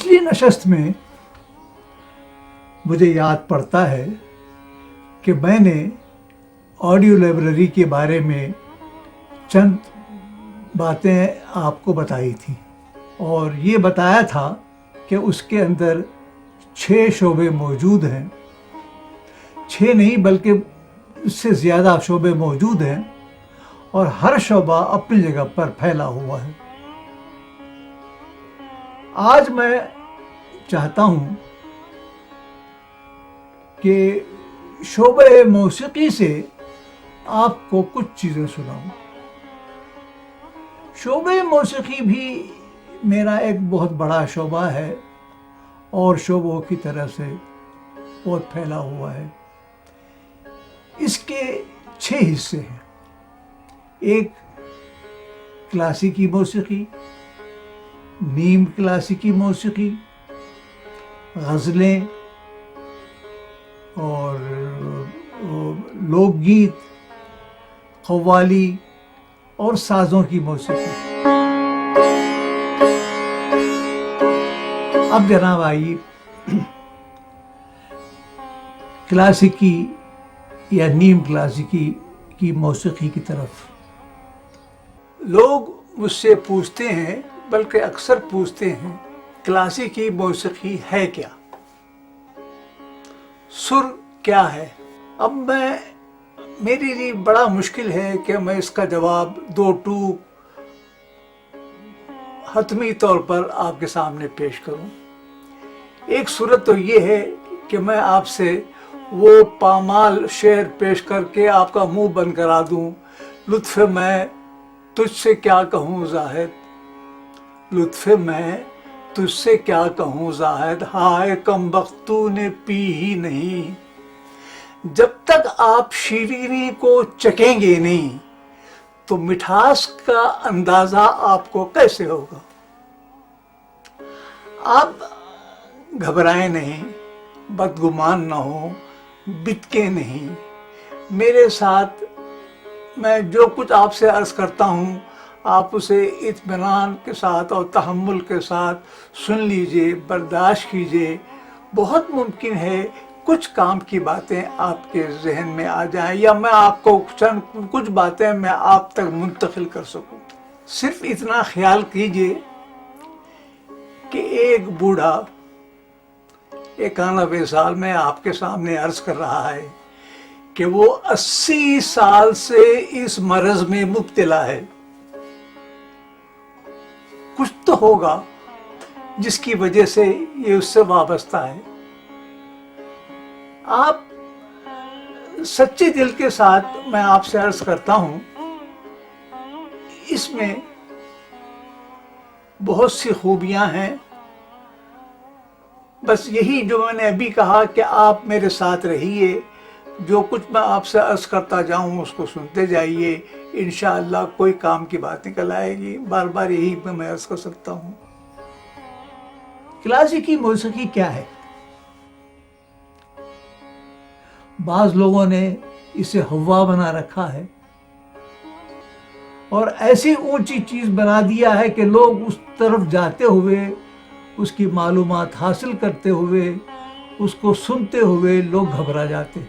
پچھلی نشست میں مجھے یاد پڑتا ہے کہ میں نے آڈیو لائبریری کے بارے میں چند باتیں آپ کو بتائی تھیں، اور یہ بتایا تھا کہ اس کے اندر 6 شعبے موجود ہیں. 6 نہیں بلکہ اس سے زیادہ شعبے موجود ہیں، اور ہر شعبہ اپنی جگہ پر پھیلا ہوا ہے. آج میں چاہتا ہوں کہ شعبہ موسیقی سے آپ کو کچھ چیزیں سناؤں. شعبہ موسیقی بھی میرا ایک بہت بڑا شعبہ ہے اور شعبوں کی طرح سے بہت پھیلا ہوا ہے. اس کے 6 حصے ہیں. ایک کلاسیکی موسیقی، نیم کلاسیکی موسیقی، غزلیں اور لوک گیت، قوالی اور سازوں کی موسیقی. اب جناب آئیے کلاسیکی یا نیم کلاسیکی کی موسیقی کی طرف. لوگ مجھ سے پوچھتے ہیں، بلکہ اکثر پوچھتے ہیں، کلاسیکی موسیقی ہے کیا؟ سر کیا ہے؟ اب میرے لیے بڑا مشکل ہے کہ میں اس کا جواب 2 ٹوک حتمی طور پر آپ کے سامنے پیش کروں. ایک صورت تو یہ ہے کہ میں آپ سے وہ پامال شعر پیش کر کے آپ کا منہ بند کرا دوں: لطف میں تجھ سے کیا کہوں زاہد، لطف میں تجھ سے کیا کہوں زاہد، ہائے کم بخت تو نے پی ہی نہیں. جب تک آپ شیرینی کو چکھیں گے نہیں تو مٹھاس کا اندازہ آپ کو کیسے ہوگا؟ آپ گھبرائیں نہیں، بدگمان نہ ہو، بتکیں نہیں. میرے ساتھ میں جو کچھ آپ سے عرض کرتا ہوں آپ اسے اطمینان کے ساتھ اور تحمل کے ساتھ سن لیجئے، برداشت کیجئے. بہت ممکن ہے کچھ کام کی باتیں آپ کے ذہن میں آ جائیں، یا میں آپ کو کچھ باتیں میں آپ تک منتقل کر سکوں. صرف اتنا خیال کیجئے کہ ایک بوڑھا 91 سال میں آپ کے سامنے عرض کر رہا ہے کہ وہ 80 سال سے اس مرض میں مبتلا ہے. کچھ تو ہوگا جس کی وجہ سے یہ اس سے وابستہ ہے. آپ سچے دل کے ساتھ میں آپ سے عرض کرتا ہوں، اس میں بہت سی خوبیاں ہیں. بس یہی جو میں نے ابھی کہا کہ آپ میرے ساتھ رہیے، جو کچھ میں آپ سے عرض کرتا جاؤں اس کو سنتے جائیے، انشاءاللہ کوئی کام کی بات نکل آئے گی. بار بار یہی میں عرض کر سکتا ہوں. کلاسیکی موسیقی کیا ہے؟ بعض لوگوں نے اسے ہوا بنا رکھا ہے اور ایسی اونچی چیز بنا دیا ہے کہ لوگ اس طرف جاتے ہوئے، اس کی معلومات حاصل کرتے ہوئے، اس کو سنتے ہوئے لوگ گھبرا جاتے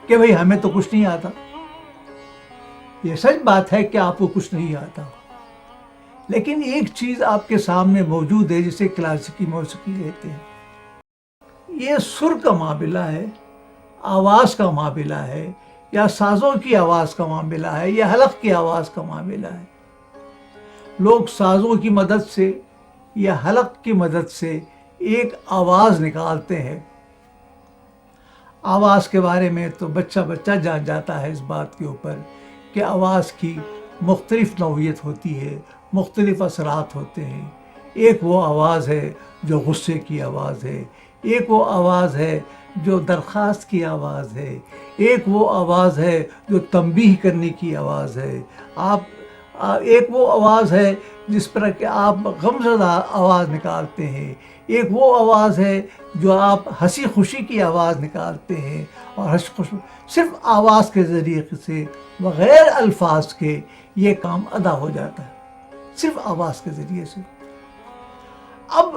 کہ بھئی ہمیں تو کچھ نہیں آتا. یہ سچ بات ہے کہ آپ کو کچھ نہیں آتا، لیکن ایک چیز آپ کے سامنے موجود ہے جسے کلاسیکی موسیقی کہتے ہیں. یہ سر کا معاملہ ہے، آواز کا معاملہ ہے، یا سازوں کی آواز کا معاملہ ہے، یا حلق کی آواز کا معاملہ ہے. لوگ سازوں کی مدد سے یا حلق کی مدد سے ایک آواز نکالتے ہیں. آواز کے بارے میں تو بچہ جان جاتا ہے اس بات کے اوپر کہ آواز کی مختلف نوعیت ہوتی ہے، مختلف اثرات ہوتے ہیں. ایک وہ آواز ہے جو غصے کی آواز ہے، ایک وہ آواز ہے جو درخواست کی آواز ہے، ایک وہ آواز ہے جو تنبیہ کرنے کی آواز ہے. ایک وہ آواز ہے جس پر کہ آپ غمزدہ آواز نکالتے ہیں، ایک وہ آواز ہے جو آپ ہنسی خوشی کی آواز نکالتے ہیں. اور ہنسی خوشی صرف آواز کے ذریعے سے، بغیر الفاظ کے یہ کام ادا ہو جاتا ہے، صرف آواز کے ذریعے سے. اب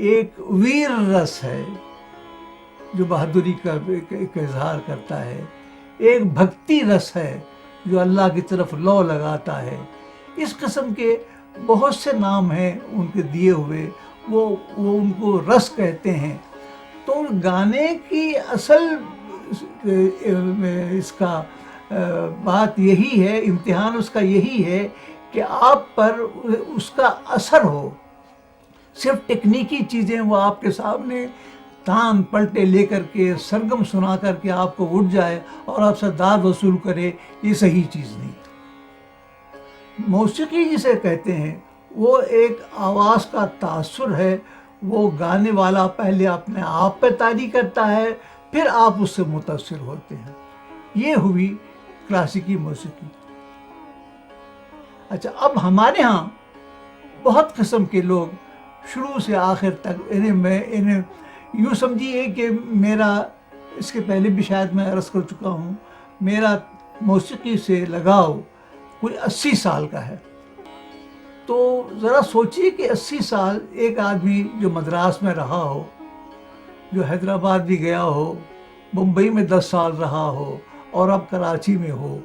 ایک ویر رس ہے جو بہادری کا ایک اظہار کرتا ہے، ایک بھکتی رس ہے جو اللہ کی طرف لو لگاتا ہے۔ اس قسم کے بہت سے نام ہیں ان کے دیے ہوئے، وہ ان کو رس کہتے ہیں۔ تو گانے کی اصل اس کا بات یہی ہے، امتحان اس کا یہی ہے کہ آپ پر اس کا اثر ہو۔ صرف ٹیکنیکی چیزیں وہ آپ کے سامنے تان پلٹے لے کر کے سرگم سنا کر کے آپ کو اٹھ جائے اور آپ سے داد وصول کرے، یہ صحیح چیز نہیں۔ موسیقی جسے کہتے ہیں وہ ایک آواز کا تاثر ہے، وہ گانے والا پہلے اپنے آپ پہ طاری کرتا ہے، پھر آپ اس سے متاثر ہوتے ہیں۔ یہ ہوئی کلاسیکی موسیقی۔ اچھا، اب ہمارے ہاں بہت قسم کے لوگ شروع سے آخر تک انہیں یوں سمجھیے کہ میرا، اس کے پہلے بھی شاید میں عرض کر چکا ہوں، میرا موسیقی سے لگاؤ کوئی 80 سال کا ہے۔ تو ذرا سوچیے کہ 80 سال ایک آدمی جو مدراس میں رہا ہو، جو حیدرآباد بھی گیا ہو، ممبئی میں 10 سال رہا ہو اور اب کراچی میں ہو،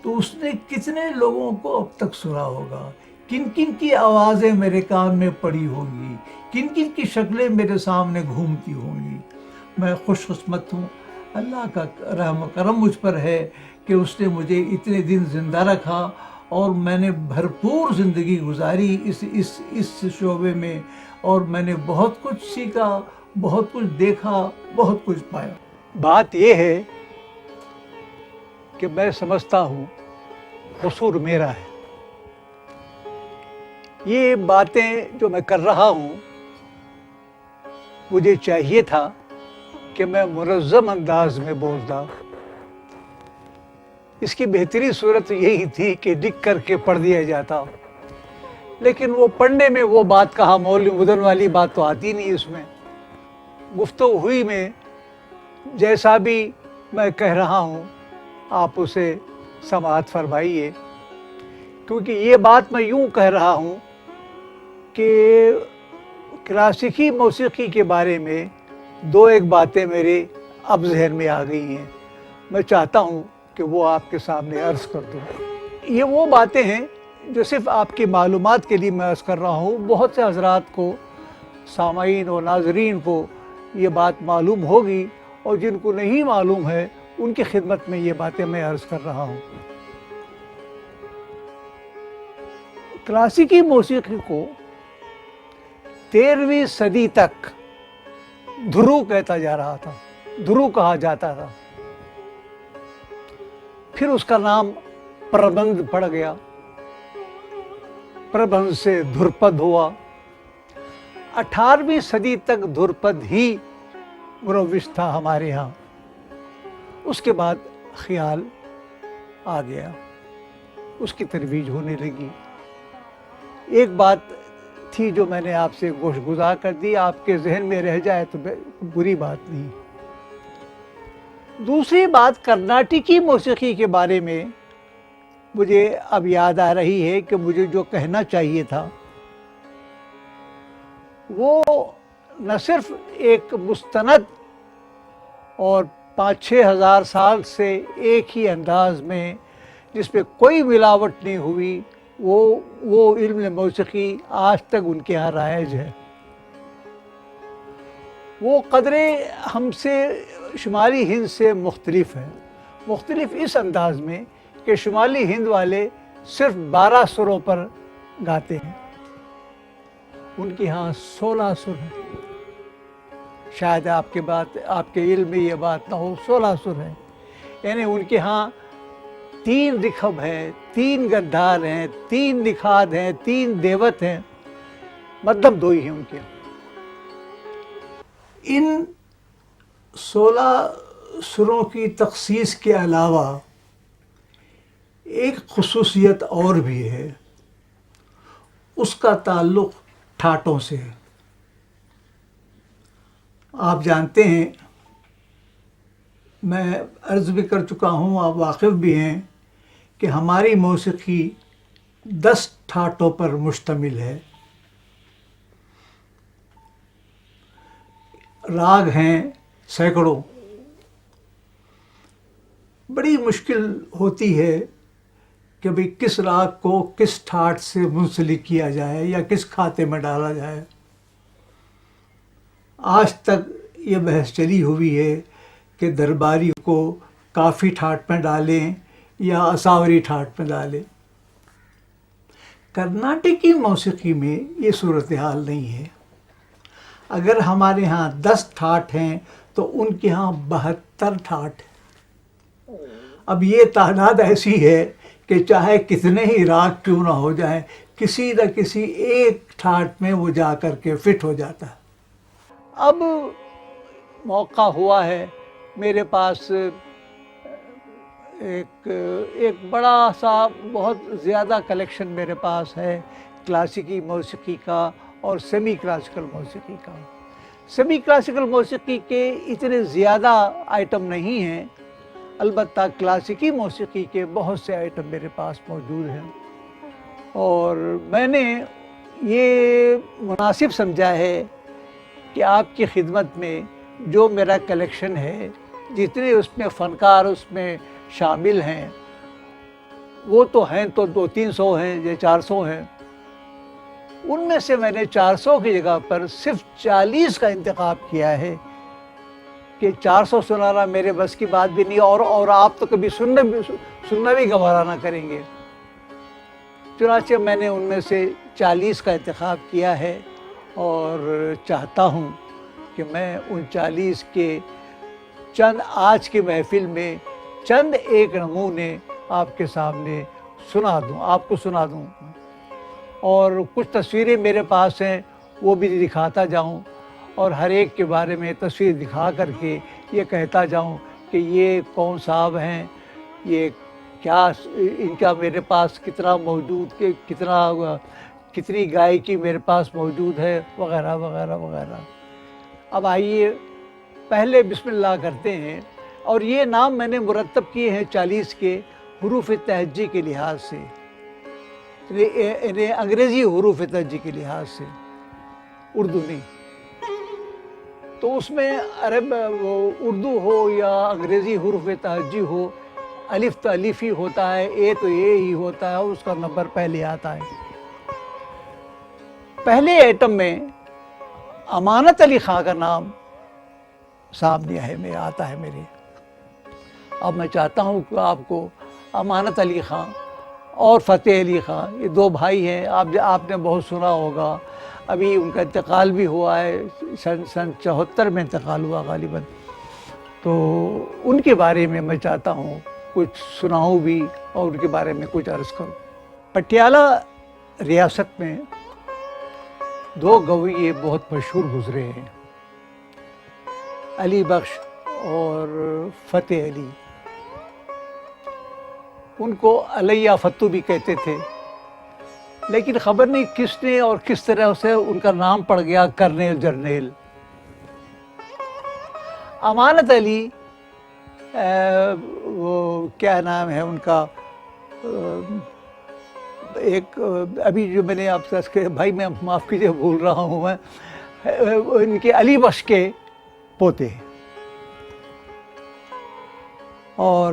تو اس نے کتنے لوگوں کو اب تک سنا ہوگا، کن کن کی آوازیں میرے کان میں پڑی ہوں گی، کن کن کی شکلیں میرے سامنے گھومتی ہوں گی۔ میں خوش قسمت ہوں، اللہ کا رحم و کرم مجھ پر ہے کہ اس نے مجھے اتنے دن زندہ رکھا اور میں نے بھرپور زندگی گزاری اس شعبے میں، اور میں نے بہت کچھ سیکھا، بہت کچھ دیکھا، بہت کچھ پایا۔ بات یہ ہے کہ میں سمجھتا ہوں قصور میرا ہے۔ یہ باتیں جو میں کر رہا ہوں، مجھے چاہیے تھا کہ میں منظم انداز میں بولتا۔ اس کی بہترین صورت یہی تھی کہ لکھ کر کے پڑھ دیا جاتا، لیکن وہ پڑھنے میں وہ بات کہا مولوی مدن والی بات تو آتی نہیں اس میں۔ گفتگو ہوئی میں جیسا بھی میں کہہ رہا ہوں آپ اسے سماعت فرمائیے، کیونکہ یہ بات میں یوں کہہ رہا ہوں کہ کلاسیکی موسیقی کے بارے میں دو ایک باتیں میرے اب ذہن میں آ گئی ہیں، میں چاہتا ہوں کہ وہ آپ کے سامنے عرض کر دوں۔ یہ وہ باتیں ہیں جو صرف آپ کی معلومات کے لیے میں عرض کر رہا ہوں۔ بہت سے حضرات کو، سامعین اور ناظرین کو یہ بات معلوم ہوگی، اور جن کو نہیں معلوم ہے ان کی خدمت میں یہ باتیں میں عرض کر رہا ہوں۔ کلاسیکی موسیقی کو 13ویں صدی تک دھرو کہتا جا رہا تھا، دھرو کہا جاتا تھا۔ پھر اس کا نام پربندھ پڑ گیا، پربندھ سے دھرپد ہوا۔ 18ویں صدی تک دھرپد ہی مروج تھا ہمارے ہاں۔ اس کے بعد خیال آ گیا، اس کی ترویج ہونے لگی۔ ایک بات تھی جو میں نے آپ سے گوش گزار کر دی، آپ کے ذہن میں رہ جائے تو بری بات نہیں۔ دوسری بات کرناٹکی موسیقی کے بارے میں مجھے اب یاد آ رہی ہے کہ مجھے جو کہنا چاہیے تھا، وہ نہ صرف ایک مستند اور 5-6 ہزار سال سے ایک ہی انداز میں جس پہ کوئی ملاوٹ نہیں ہوئی، وہ علم موسیقی آج تک ان کے یہاں رائج ہے۔ وہ قدرے ہم سے، شمالی ہند سے مختلف ہے، مختلف اس انداز میں کہ شمالی ہند والے صرف 12 سروں پر گاتے ہیں، ان کے ہاں 16 سر ہیں۔ شاید آپ کے علم میں یہ بات نہ ہو، 16 سر ہیں، یعنی ان کے ہاں 3 رکھب ہیں، 3 گندھار ہیں، 3 نکھاد ہیں، 3 دیوت ہیں، مدھم 2 ہی ہیں ان کے ہاں۔ ان 16 سروں کی تخصیص کے علاوہ ایک خصوصیت اور بھی ہے، اس کا تعلق ٹھاٹوں سے ہے۔ آپ جانتے ہیں، میں عرض بھی کر چکا ہوں، آپ واقف بھی ہیں کہ ہماری موسیقی 10 ٹھاٹوں پر مشتمل ہے۔ راگ ہیں سینکڑوں. بڑی مشکل ہوتی ہے کہ بھئی کس راگ کو کس ٹھاٹ سے منسلک کیا جائے یا کس کھاتے میں ڈالا جائے. آج تک یہ بحث چلی ہوئی ہے کہ درباری کو کافی ٹھاٹ میں ڈالیں یا اساوری ٹھاٹ میں ڈالیں. کرناٹکی موسیقی میں یہ صورتحال نہیں ہے. اگر ہمارے ہاں 10 ٹھاٹ ہیں تو ان کے ہاں 72 ٹھاٹ ہیں. اب یہ تعداد ایسی ہے کہ چاہے کتنے ہی راگ کیوں نہ ہو جائیں کسی نہ کسی ایک ٹھاٹ میں وہ جا کر کے فٹ ہو جاتا ہے. اب موقع ہوا ہے میرے پاس ایک بڑا سا بہت زیادہ کلیکشن میرے پاس ہے کلاسیکی موسیقی کا اور سیمی کلاسیکل موسیقی کا. سیمی کلاسیکل موسیقی کے اتنے زیادہ آئٹم نہیں ہیں، البتہ کلاسیکی موسیقی کے بہت سے آئٹم میرے پاس موجود ہیں، اور میں نے یہ مناسب سمجھا ہے کہ آپ کی خدمت میں جو میرا کلیکشن ہے، جتنے اس میں فنکار اس میں شامل ہیں، وہ تو ہیں تو 200-300 ہیں یا 400 ہیں. ان میں سے میں نے 400 کی جگہ پر صرف 40 کا انتخاب کیا ہے کہ 400 سنانا میرے بس کی بات بھی نہیں، اور آپ تو کبھی سننا بھی گوارا نہ کریں گے. چنانچہ میں نے ان میں سے 40 کا انتخاب کیا ہے، اور چاہتا ہوں کہ میں ان 40 کے چند آج کی محفل میں چند ایک نمونے آپ کے سامنے آپ کو سنا دوں، اور کچھ تصویریں میرے پاس ہیں وہ بھی دکھاتا جاؤں، اور ہر ایک کے بارے میں تصویر دکھا کر کے یہ کہتا جاؤں کہ یہ کون صاحب ہیں، یہ کیا ان کا میرے پاس کتنا موجود، کتنی گائیکی میرے پاس موجود ہے، وغیرہ وغیرہ وغیرہ. اب آئیے پہلے بسم اللہ کرتے ہیں، اور یہ نام میں نے مرتب کیے ہیں 40 کے حروف تہجی کے لحاظ سے، انہیں انگریزی حروف تہجی کے لحاظ سے، اردو نہیں. تو اس میں اردو ہو یا انگریزی حروف تہجی ہو، الف تو الف ہی ہوتا ہے، اے تو اے ہی ہوتا ہے، اور اس کا نمبر پہلے آتا ہے. پہلے ایٹم میں امانت علی خان کا نام سامنے آتا ہے میرے. اب میں چاہتا ہوں کہ آپ کو امانت علی خان اور فتح علی خان، یہ 2 بھائی ہیں، آپ نے بہت سنا ہوگا. ابھی ان کا انتقال بھی ہوا ہے، سن 74 میں انتقال ہوا غالباً. تو ان کے بارے میں میں چاہتا ہوں کچھ سناؤں بھی اور ان کے بارے میں کچھ عرض کروں. پٹیالہ ریاست میں 2 گویے بہت مشہور گزرے ہیں، علی بخش اور فتح علی. ان کو علیہ فتو بھی کہتے تھے، لیکن خبر نہیں کس نے اور کس طرح سے ان کا نام پڑ گیا کرنیل جرنیل. امانت علی وہ کیا نام ہے ان کا، ایک ابھی جو میں نے آپ سے کہ بھائی میں معاف کیجیے بھول رہا ہوں، میں ان کے علی بخش کے پوتے ہیں، اور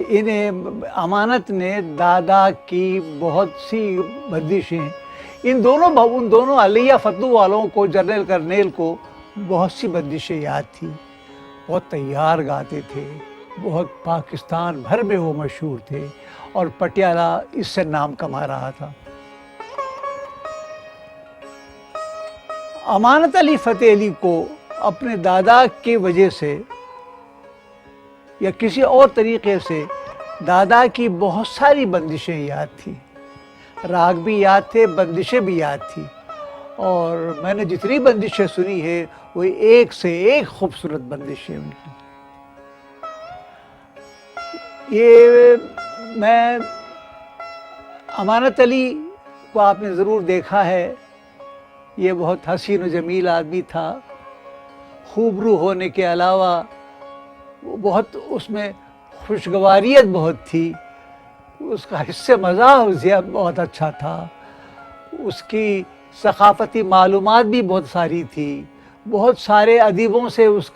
انہیں امانت نے دادا کی بہت سی بندشیں، ان دونوں علیہ فتو والوں کو، جنرل کرنیل کو بہت سی بندشیں یاد تھی. بہت تیار گاتے تھے، بہت پاکستان بھر میں وہ مشہور تھے، اور پٹیالہ اس سے نام کما رہا تھا. امانت علی فتح علی کو اپنے دادا کی وجہ سے یا کسی اور طریقے سے دادا کی بہت ساری بندشیں یاد تھیں، راگ بھی یاد تھے، بندشیں بھی یاد تھیں، اور میں نے جتنی بندشیں سنی ہے وہ ایک سے ایک خوبصورت بندشیں ان کی. یہ میں امانت علی کو آپ نے ضرور دیکھا ہے، یہ بہت حسین و جمیل آدمی تھا. خوبرو ہونے کے علاوہ بہت اس میں خوشگواریت بہت تھی، اس کا حصہ مزاح بہت اچھا تھا، اس کی ثقافتی معلومات بھی بہت ساری تھی، بہت سارے ادیبوں سے اس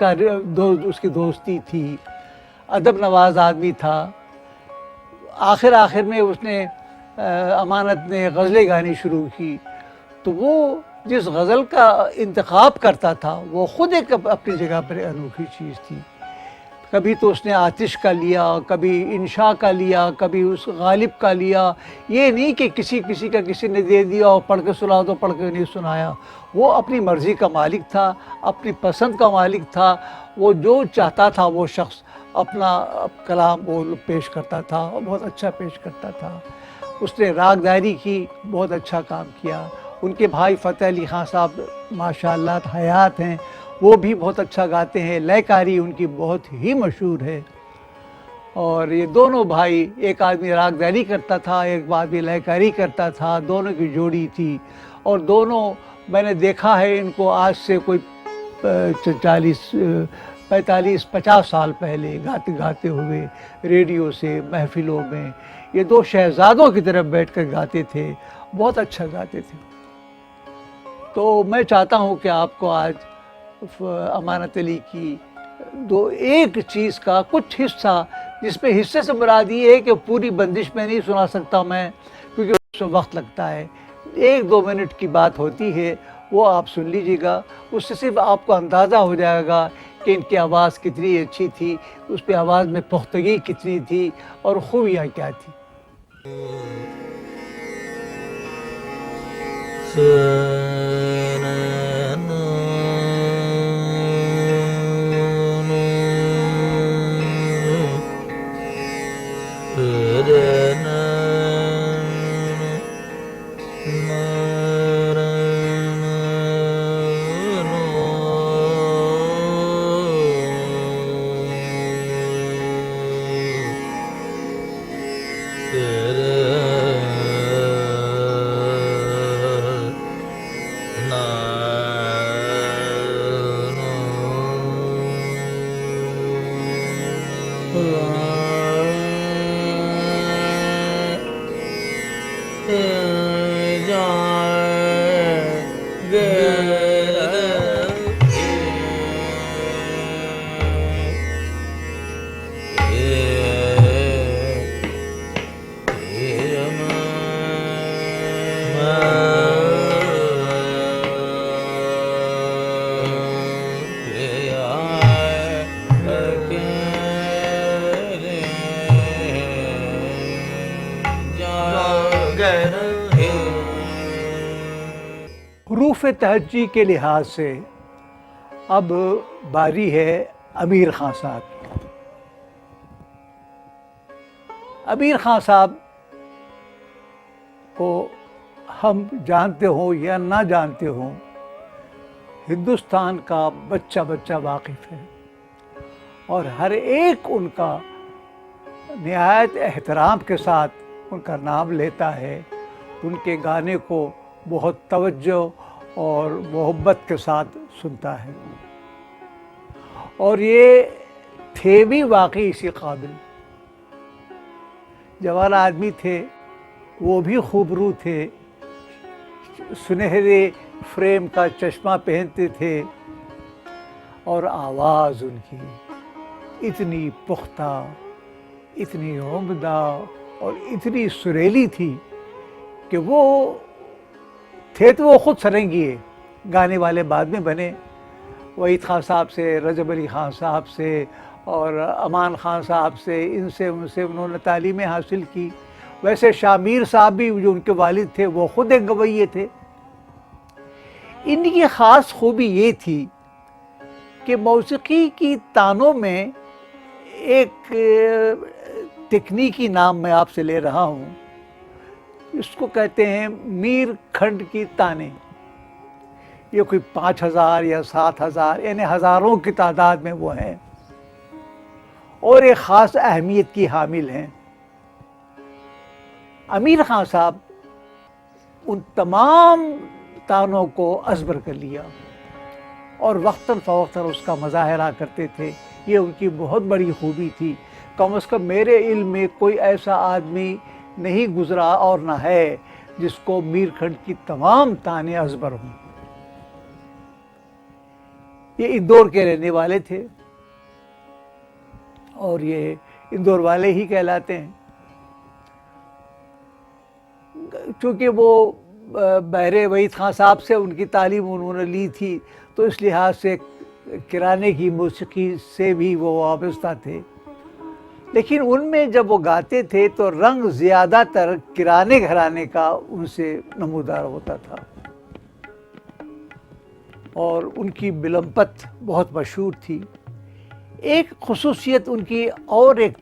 کی دوستی تھی، ادب نواز آدمی تھا۔ آخر میں اس نے امانت نے غزلیں گانی شروع کی، تو وہ جس غزل کا انتخاب کرتا تھا وہ خود ایک اپنی جگہ پر انوکھی چیز تھی۔ کبھی تو اس نے آتش کا لیا، کبھی انشاء کا لیا، کبھی اس غالب کا لیا۔ یہ نہیں کہ کسی نے دے دیا اور پڑھ کے سنا تو پڑھ کے نہیں سنایا۔ وہ اپنی مرضی کا مالک تھا، اپنی پسند کا مالک تھا۔ وہ جو چاہتا تھا وہ شخص اپنا کلام وہ پیش کرتا تھا اور بہت اچھا پیش کرتا تھا۔ اس نے راگ داری کی، بہت اچھا کام کیا۔ ان کے بھائی فتح علی خان صاحب ماشاءاللہ حیات ہیں، وہ بھی بہت اچھا گاتے ہیں، لے کاری ان کی بہت ہی مشہور ہے۔ اور یہ دونوں بھائی، ایک آدمی راگ داری کرتا تھا، ایک آدمی لے کاری کرتا تھا، دونوں کی جوڑی تھی۔ اور دونوں میں نے دیکھا ہے ان کو آج سے کوئی 45-50 سال پہلے گاتے ہوئے ریڈیو سے محفلوں میں۔ یہ دو شہزادوں کی طرف بیٹھ کر گاتے تھے، بہت اچھا گاتے تھے۔ تو میں چاہتا ہوں کہ آپ کو آج امانت علی کی ایک چیز کا کچھ حصہ، جس میں حصے سے مراد یہ ہے کہ پوری بندش میں نہیں سنا سکتا میں، کیونکہ اس میں وقت لگتا ہے، 1-2 منٹ کی بات ہوتی ہے، وہ آپ سن لیجیے گا۔ اس سے صرف آپ کو اندازہ ہو جائے گا کہ ان کی آواز کتنی اچھی تھی، اس پہ آواز میں پختگی کتنی تھی اور خوبیاں کیا تھی۔ حروف تہجی کے لحاظ سے اب باری ہے امیر خان صاحب کی۔ امیر خان صاحب کو ہم جانتے ہوں یا نہ جانتے ہوں، ہندوستان کا بچہ واقف ہے، اور ہر ایک ان کا نہایت احترام کے ساتھ ان کا نام لیتا ہے، ان کے گانے کو بہت توجہ اور محبت کے ساتھ سنتا ہے۔ اور یہ تھے بھی واقعی اسی قابل، جوان آدمی تھے، وہ بھی خوبرو تھے، سنہرے فریم کا چشمہ پہنتے تھے، اور آواز ان کی اتنی پختہ، اتنی عمدہ اور اتنی سریلی تھی کہ وہ تھے تو وہ خود سرنگی گانے والے بعد میں بنے، وحید خان صاحب سے، رجب علی خان صاحب سے اور امان خان صاحب سے، ان سے انہوں نے تعلیمیں حاصل کی۔ ویسے شاہ میر صاحب بھی جو ان کے والد تھے وہ خود ایک گویے تھے۔ ان کی خاص خوبی یہ تھی کہ موسیقی کی تانوں میں ایک تکنیکی نام میں آپ سے لے رہا ہوں، اس کو کہتے ہیں میر کھنڈ کی تانے۔ یہ کوئی 5000 یا 7000 یعنی ہزاروں کی تعداد میں وہ ہیں، اور ایک خاص اہمیت کی حامل ہیں۔ امیر خان صاحب ان تمام تانوں کو ازبر کر لیا اور وقتاً فوقتاً اس کا مظاہرہ کرتے تھے۔ یہ ان کی بہت بڑی خوبی تھی۔ کم از کم میرے علم میں کوئی ایسا آدمی نہیں گزرا اور نہ ہے جس کو میر کھنڈ کی تمام تانے ازبر ہوں۔ یہ اندور کے رہنے والے تھے اور یہ اندور والے ہی کہلاتے ہیں، چونکہ وہ بحر وحید خان صاحب سے ان کی تعلیم انہوں نے لی تھی، تو اس لحاظ سے کرانے کی موسیقی سے بھی وہ وابستہ تھے۔ لیکن ان میں جب وہ گاتے تھے تو رنگ زیادہ تر کرانے گھرانے کا ان سے نمودار ہوتا تھا، اور ان کی بلمپت بہت مشہور تھی۔ ایک خصوصیت ان کی اور ایک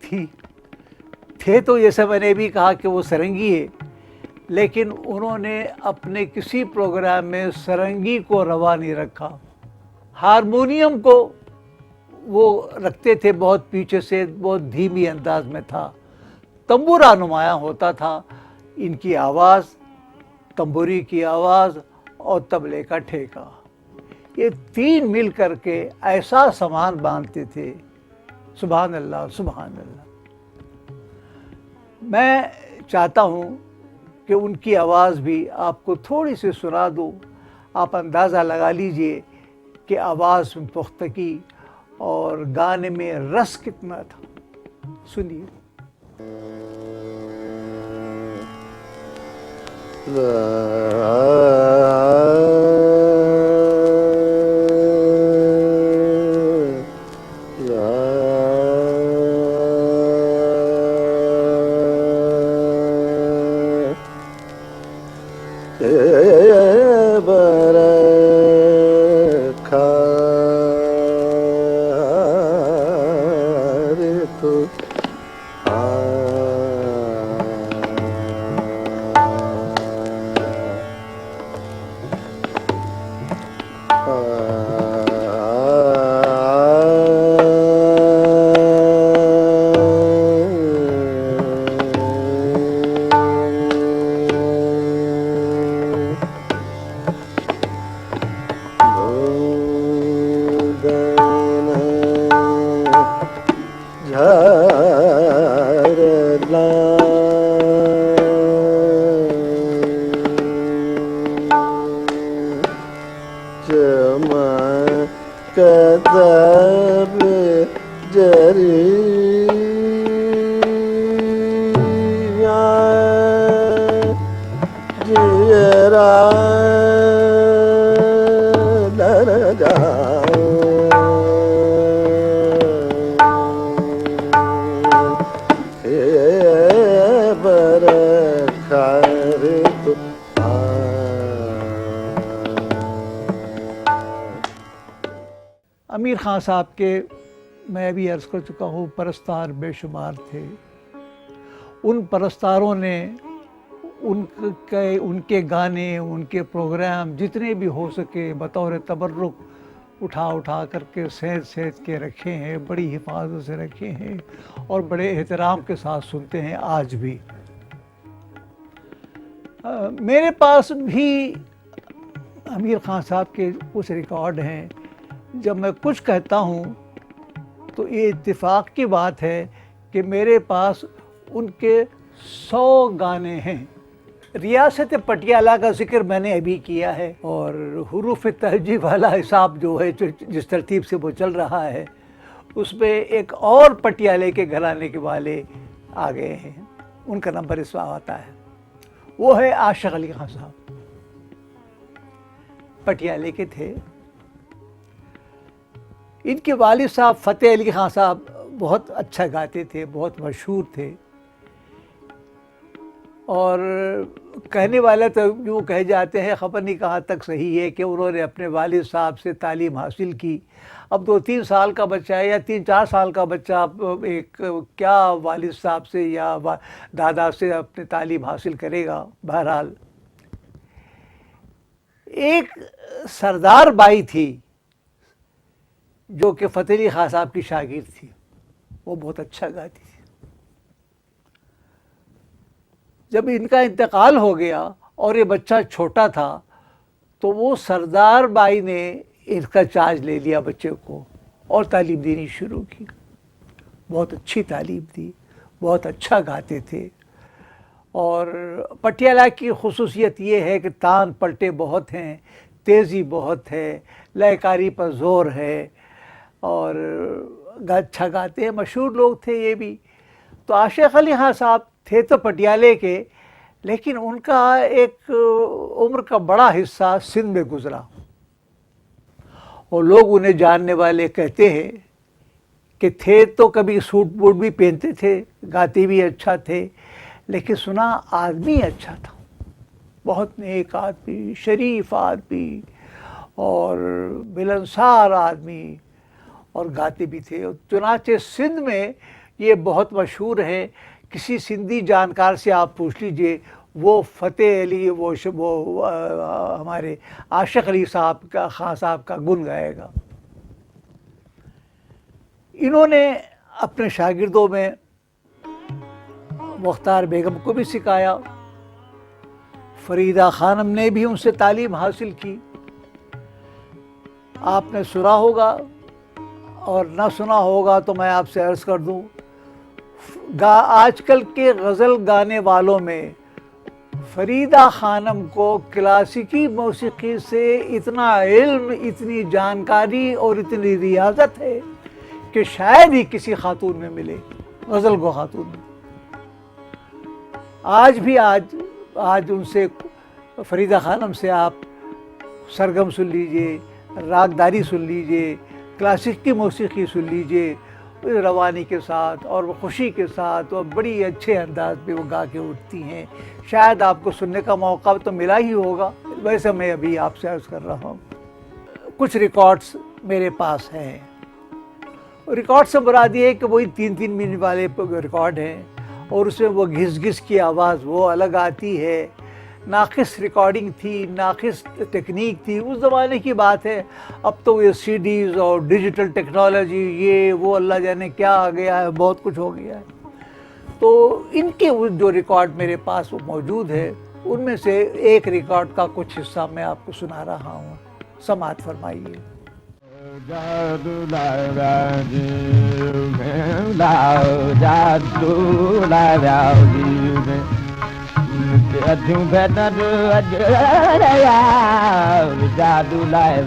تھے تو جیسے میں نے بھی کہا کہ وہ سرنگی ہے، لیکن انہوں نے اپنے کسی پروگرام میں سرنگی کو روا نہیں رکھا۔ ہارمونیم کو وہ رکھتے تھے بہت پیچھے سے، بہت دھیمی انداز میں تھا، تنبورا نمایاں ہوتا تھا، ان کی آواز، تنبوری کی آواز اور طبلے کا ٹھیکہ، یہ تین مل کر کے ایسا سامان باندھتے تھے، سبحان اللہ سبحان اللہ۔ میں چاہتا ہوں کہ ان کی آواز بھی آپ کو تھوڑی سی سنا دوں، آپ اندازہ لگا لیجئے کہ آواز میں پختگی اور گانے میں رس کتنا تھا۔ سنیے۔ امیر خان صاحب کے میں بھی عرض کر چکا ہوں پرستار بے شمار تھے۔ ان پرستاروں نے ان کے گانے، ان کے پروگرام جتنے بھی ہو سکے بطور تبرک اٹھا کر کے سینت کے رکھے ہیں، بڑی حفاظت سے رکھے ہیں اور بڑے احترام کے ساتھ سنتے ہیں آج بھی۔ میرے پاس بھی امیر خان صاحب کے کچھ ریکارڈ ہیں۔ جب میں کچھ کہتا ہوں تو یہ اتفاق کی بات ہے کہ میرے پاس ان کے 100 گانے ہیں۔ ریاست پٹیالہ کا ذکر میں نے ابھی کیا ہے، اور حروف تہجی والا حساب جو ہے جس ترتیب سے وہ چل رہا ہے، اس میں ایک اور پٹیالے کے گھرانے کے والے آ گئے ہیں، ان کا نمبر اس وقت آتا ہے، وہ ہے عاشق علی خان صاحب، پٹیالے کے تھے۔ ان کے والد صاحب فتح علی خان صاحب بہت اچھا گاتے تھے، بہت مشہور تھے، اور کہنے والے تو یوں کہے جاتے ہیں، خبر نہیں کہاں تک صحیح ہے، کہ انہوں نے اپنے والد صاحب سے تعلیم حاصل کی۔ اب 2-3 سال کا بچہ ہے یا 3-4 سال کا بچہ ایک کیا والد صاحب سے یا دادا سے اپنی تعلیم حاصل کرے گا۔ بہرحال ایک سردار بائی تھی جو کہ فتح علی خان صاحب کی شاگرد تھی، وہ بہت اچھا گاتی تھی۔ جب ان کا انتقال ہو گیا اور یہ بچہ چھوٹا تھا تو وہ سردار بائی نے اس کا چارج لے لیا بچے کو اور تعلیم دینی شروع کی۔ بہت اچھی تعلیم دی، بہت اچھا گاتے تھے، اور پٹیالہ کی خصوصیت یہ ہے کہ تان پلٹے بہت ہیں، تیزی بہت ہے، لے کاری پر زور ہے، اور اچھا گاتے ہیں، مشہور لوگ تھے یہ بھی۔ تو عاشق علی خان صاحب تھے تو پٹیالے کے، لیکن ان کا ایک عمر کا بڑا حصہ سندھ میں گزرا، اور لوگ انہیں جاننے والے کہتے ہیں کہ تھے تو کبھی سوٹ بوٹ بھی پہنتے تھے، گاتے بھی اچھا تھے، لیکن سنا آدمی اچھا تھا، بہت نیک آدمی، شریف آدمی اور ملنسار آدمی، اور گاتے بھی تھے۔ چنانچہ سندھ میں یہ بہت مشہور ہے، کسی سندھی جانکار سے آپ پوچھ لیجئے، وہ فتح علی وہ ہمارے عاشق علی صاحب کا خان صاحب کا گن گائے گا۔ انہوں نے اپنے شاگردوں میں مختار بیگم کو بھی سکھایا، فریدہ خانم نے بھی ان سے تعلیم حاصل کی۔ آپ نے سنا ہوگا اور نہ سنا ہوگا تو میں آپ سے عرض کر دوں، آج کل کے غزل گانے والوں میں فریدہ خانم کو کلاسیکی موسیقی سے اتنا علم، اتنی جانکاری اور اتنی ریاضت ہے کہ شاید ہی کسی خاتون میں ملے، غزل گو خاتون میں۔ آج ان سے، فریدہ خانم سے آپ سرگم سن لیجئے، راگداری سن لیجئے، کلاسیکی موسیقی سن لیجئے، روانی کے ساتھ اور خوشی کے ساتھ، اور بڑی اچھے انداز پہ وہ گا کے اٹھتی ہیں۔ شاید آپ کو سننے کا موقع تو ملا ہی ہوگا، ویسے میں ابھی آپ سے عرض کر رہا ہوں۔ کچھ ریکارڈز میرے پاس ہیں، ریکارڈ سے مراد یہ ہے کہ وہی 3 منٹ والے ریکارڈ ہیں، اور اس میں وہ گھس گھس کی آواز وہ الگ آتی ہے، ناقص ریکارڈنگ تھی، ناقص ٹیکنیک تھی، اس زمانے کی بات ہے۔ اب تو یہ سی ڈیز اور ڈیجیٹل ٹیکنالوجی، یہ وہ اللہ جانے کیا آ گیا ہے، بہت کچھ ہو گیا ہے۔ تو ان کے جو ریکارڈ میرے پاس وہ موجود ہے، ان میں سے ایک ریکارڈ کا کچھ حصہ میں آپ کو سنا رہا ہوں، سماعت فرمائیے۔ جادو لاؤ جادو لاؤ جادو لاؤ جادو لاؤ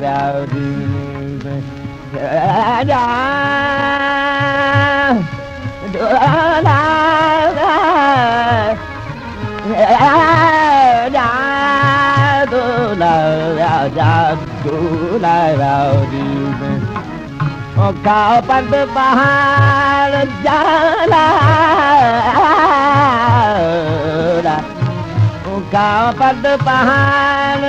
کھاؤ پند پہاڑ جالا کھاؤ پند پہاڑ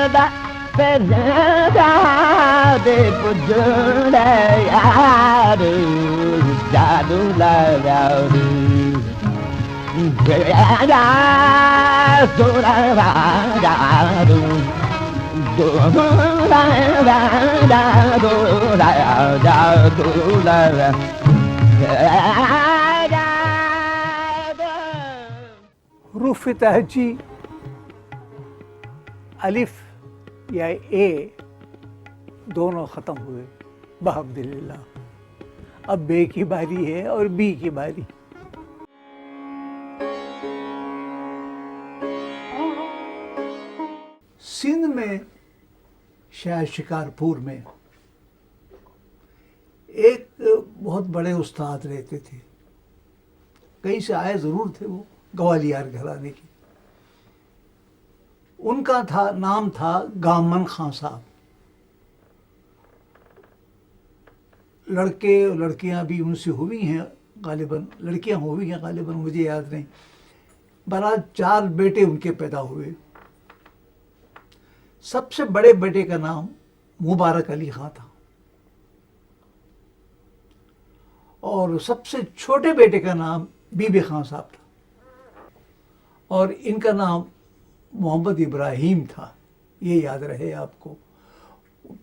دے پجڑ یار جادو لاؤ حروف تہجی الف یا اے دونوں ختم ہوئے بحمدللہ۔ اب بے کی باری ہے اور بی کی باری۔ سندھ میں شاید شکارپور میں ایک بہت بڑے استاد رہتے تھے، کہیں سے آئے ضرور تھے، وہ گوالیار گھرانے کے۔ ان کا نام تھا گامن خان صاحب۔ لڑکے اور لڑکیاں بھی ان سے ہوئی ہیں غالباً، لڑکیاں ہوئی ہیں غالباً، مجھے یاد نہیں۔ بہرحال 4 بیٹے ان کے پیدا ہوئے۔ سب سے بڑے بیٹے کا نام مبارک علی خان تھا، اور سب سے چھوٹے بیٹے کا نام بی بی خان صاحب تھا، اور ان کا نام محمد ابراہیم تھا۔ یہ یاد رہے آپ کو،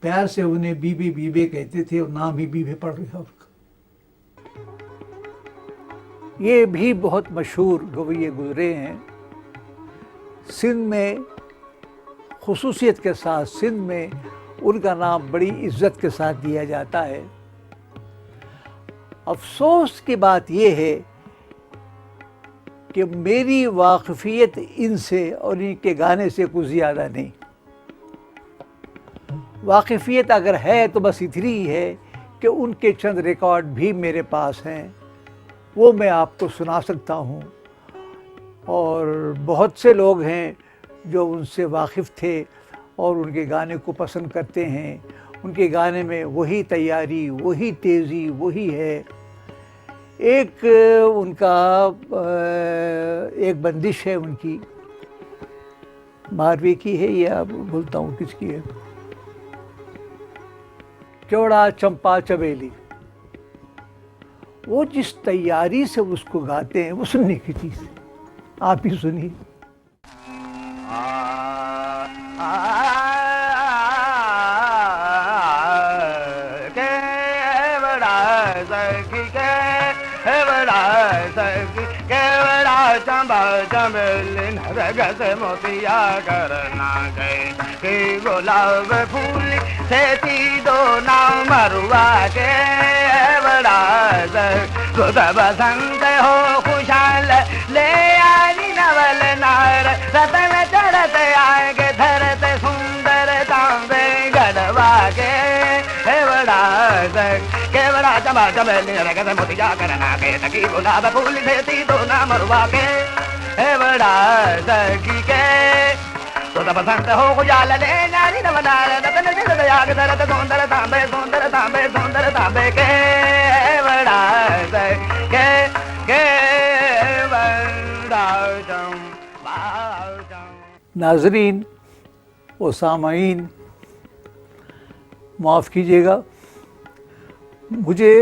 پیار سے انہیں بی بی کہتے تھے، اور نام ہی بی پڑ گیا ان کا۔ یہ بھی بہت مشہور گویے گزرے ہیں سندھ میں، خصوصیت کے ساتھ سندھ میں ان کا نام بڑی عزت کے ساتھ دیا جاتا ہے۔ افسوس کی بات یہ ہے کہ میری واقفیت ان سے اور ان کے گانے سے کچھ زیادہ نہیں. واقفیت اگر ہے تو بس اتنی ہی ہے کہ ان کے چند ریکارڈ بھی میرے پاس ہیں، وہ میں آپ کو سنا سکتا ہوں. اور بہت سے لوگ ہیں جو ان سے واقف تھے اور ان کے گانے کو پسند کرتے ہیں. ان کے گانے میں وہی تیاری، وہی تیزی، وہی ہے. ایک ان کا ایک بندش ہے ان کی، ماروی کی ہے یا بولتا ہوں کس کی ہے، چوڑا چمپا چمیلی. وہ جس تیاری سے اس کو گاتے ہیں وہ سننے کی چیز ہے. آپ ہی سنیے. چمبا چمیلی نرگس موتیا کرنا گئے کہ گلاب پھول سے دو نام مروا کے بڑا خود بسند ہو خوشحال لے آئی نول نار رتن چڑھت آئے گے دھرت سندر تانبے گڑوا کے بڑا کے بڑا چمبا چمیلی نرگس موتیا کرنا گئے تکی گلاب پھول سے دو نام مروا کے بڑا سکی کے تو پسند ہو خوشحال لے ناری نونار رتن چڑھت آئے گے دھرت سندر تانبے سندر تانبے سندر تانبے کے بڑا ناظرین و سامعین، معاف کیجیے گا، مجھے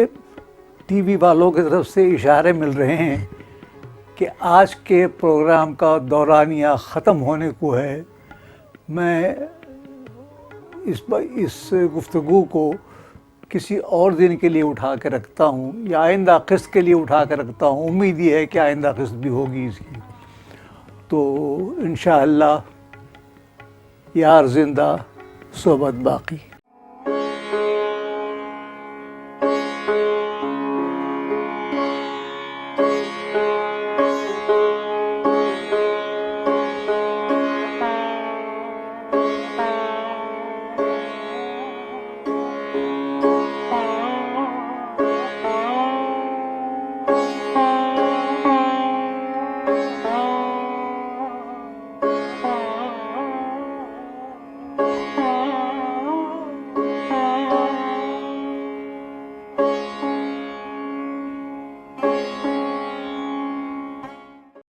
ٹی وی والوں کی طرف سے اشارے مل رہے ہیں کہ آج کے پروگرام کا دورانیہ ختم ہونے کو ہے. میں اس گفتگو کو کسی اور دن کے لیے اٹھا کے رکھتا ہوں یا آئندہ قسط کے لیے اٹھا کے رکھتا ہوں. امید یہ ہے کہ آئندہ قسط بھی ہوگی اس کی. تو انشاءاللہ یار زندہ صحبت باقی.